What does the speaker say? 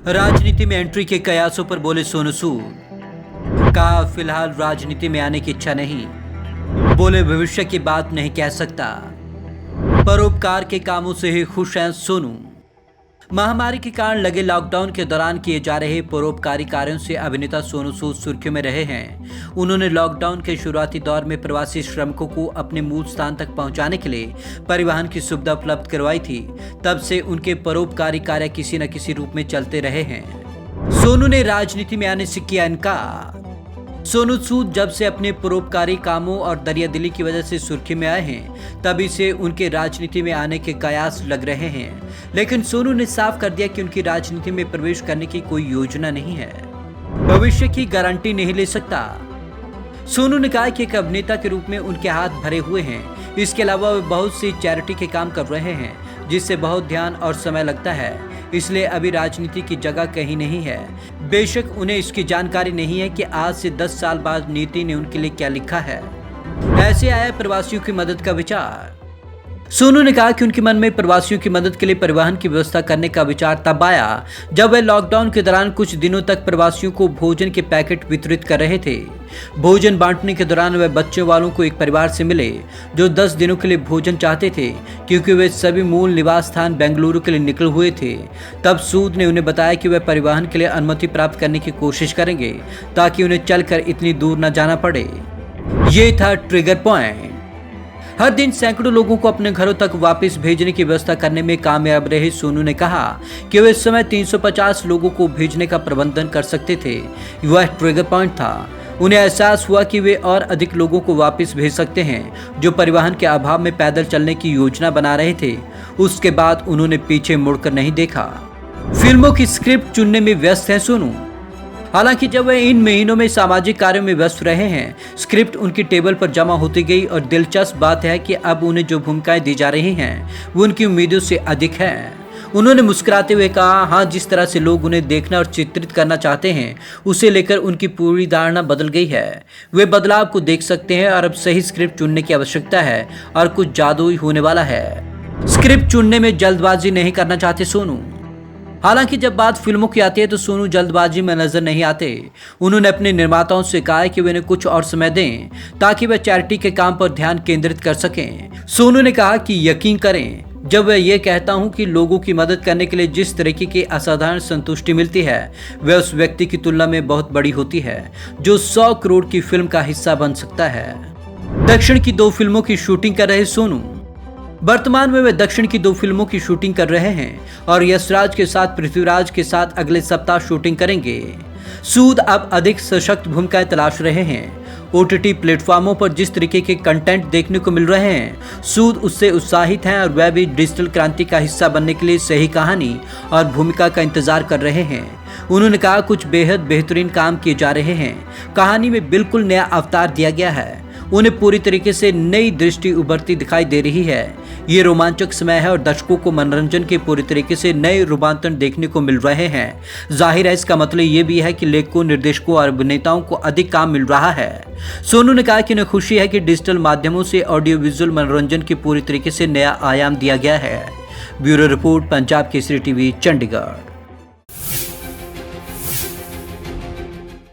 राजनीति में एंट्री के कयासों पर बोले सोनू सूद। कहा फिलहाल राजनीति में आने की इच्छा नहीं, बोले भविष्य की बात नहीं कह सकता। परोपकार के कामों से ही खुश हैं सोनू। महामारी के कारण लगे लॉकडाउन के दौरान किए जा रहे परोपकारी कार्यों से अभिनेता सोनू सूद सुर्खियों में रहे हैं। उन्होंने लॉकडाउन के शुरुआती दौर में प्रवासी श्रमिकों को अपने मूल स्थान तक पहुंचाने के लिए परिवहन की सुविधा उपलब्ध करवाई थी। तब से उनके परोपकारी कार्य किसी न किसी रूप में चलते रहे हैं। सोनू ने राजनीति में आने से किया इनकार। सोनू सूद जब से अपने परोपकारी कामों और दरियादिली की वजह से सुर्खी में आए हैं, तभी से उनके राजनीति में आने के कयास लग रहे हैं। लेकिन सोनू ने साफ कर दिया कि उनकी राजनीति में प्रवेश करने की कोई योजना नहीं है, भविष्य की गारंटी नहीं ले सकता। सोनू ने कहा कि एक अभिनेता के रूप में उनके हाथ भरे हुए हैं। इसके अलावा वे बहुत सी चैरिटी के काम कर रहे हैं, जिससे बहुत ध्यान और समय लगता है, इसलिए अभी राजनीति की जगह कहीं नहीं है। बेशक उन्हें इसकी जानकारी नहीं है कि आज से 10 साल बाद नीति ने उनके लिए क्या लिखा है। ऐसे आया प्रवासियों की मदद का विचार। सोनू ने कहा कि उनके मन में प्रवासियों की मदद के लिए परिवहन की व्यवस्था करने का विचार तब आया जब वे लॉकडाउन के दौरान कुछ दिनों तक प्रवासियों को भोजन के पैकेट वितरित कर रहे थे। भोजन बांटने के दौरान वे बच्चों वालों को एक परिवार से मिले जो 10 दिनों के लिए भोजन चाहते थे, क्योंकि वे सभी मूल निवास स्थान बेंगलुरु के लिए निकले हुए थे। तब सूद ने उन्हें बताया कि वे परिवहन के लिए अनुमति प्राप्त करने की कोशिश करेंगे ताकि उन्हें चलकर इतनी दूर न जाना पड़े। ये था ट्रिगर पॉइंट। हर दिन सैकड़ों लोगों को अपने घरों तक वापस भेजने की व्यवस्था करने में कामयाब रहे सोनू ने कहा कि वे इस समय 350 लोगों को भेजने का प्रबंधन कर सकते थे। वह ट्रिगर पॉइंट था। उन्हें एहसास हुआ कि वे और अधिक लोगों को वापस भेज सकते हैं जो परिवहन के अभाव में पैदल चलने की योजना बना रहे थे। उसके बाद उन्होंने पीछे मुड़कर नहीं देखा। फिल्मों की स्क्रिप्ट चुनने में व्यस्त है सोनू। हालांकि जब वे इन महीनों में सामाजिक कार्यों में व्यस्त रहे हैं, स्क्रिप्ट उनकी टेबल पर जमा होती गई और दिलचस्प बात है कि अब उन्हें जो भूमिकाएं दी जा रही हैं वो उनकी उम्मीदों से अधिक है। उन्होंने मुस्कुराते हुए कहा, हाँ, जिस तरह से लोग उन्हें देखना और चित्रित करना चाहते हैं उसे लेकर उनकी पूरी धारणा बदल गई है। वे बदलाव को देख सकते हैं और अब सही स्क्रिप्ट चुनने की आवश्यकता है और कुछ जादू ही होने वाला है। स्क्रिप्ट चुनने में जल्दबाजी नहीं करना चाहते सोनू। हालांकि जब बात फिल्मों की आती है तो सोनू जल्दबाजी में नजर नहीं आते। उन्होंने अपने निर्माताओं से कहा है कि वे उन्हें कुछ और समय दें ताकि वे चैरिटी के काम पर ध्यान केंद्रित कर सकें। सोनू ने कहा कि यकीन करें, जब मैं ये कहता हूं कि लोगों की मदद करने के लिए जिस तरीके की असाधारण संतुष्टि मिलती है वह उस व्यक्ति की तुलना में बहुत बड़ी होती है जो 100 करोड़ की फिल्म का हिस्सा बन सकता है। दक्षिण की 2 फिल्मों की शूटिंग कर रहे सोनू। वर्तमान में वे दक्षिण की 2 फिल्मों की शूटिंग कर रहे हैं और यशराज के साथ पृथ्वीराज के साथ अगले सप्ताह शूटिंग करेंगे। सूद अब अधिक सशक्त भूमिकाएं तलाश रहे हैं। OTT प्लेटफॉर्मों पर जिस तरीके के कंटेंट देखने को मिल रहे हैं, सूद उससे उत्साहित हैं और वह भी डिजिटल क्रांति का हिस्सा बनने के लिए सही कहानी और भूमिका का इंतजार कर रहे हैं। उन्होंने कहा, कुछ बेहद बेहतरीन काम किए जा रहे हैं। कहानी में बिल्कुल नया अवतार दिया गया है। उन्हें पूरी तरीके से नई दृष्टि उभरती दिखाई दे रही है। ये रोमांचक समय है और दर्शकों को मनोरंजन के पूरी तरीके से नए रूपांतरण देखने को मिल रहे हैं। जाहिर है इसका मतलब ये भी है कि लेखकों, निर्देशकों और अभिनेताओं को अधिक काम मिल रहा है। सोनू ने कहा कि उन्हें खुशी है कि डिजिटल माध्यमों से ऑडियो विजुअल मनोरंजन की पूरी तरीके से नया आयाम दिया गया है। Bureau report, Punjab Kesari TV, Chandigarh.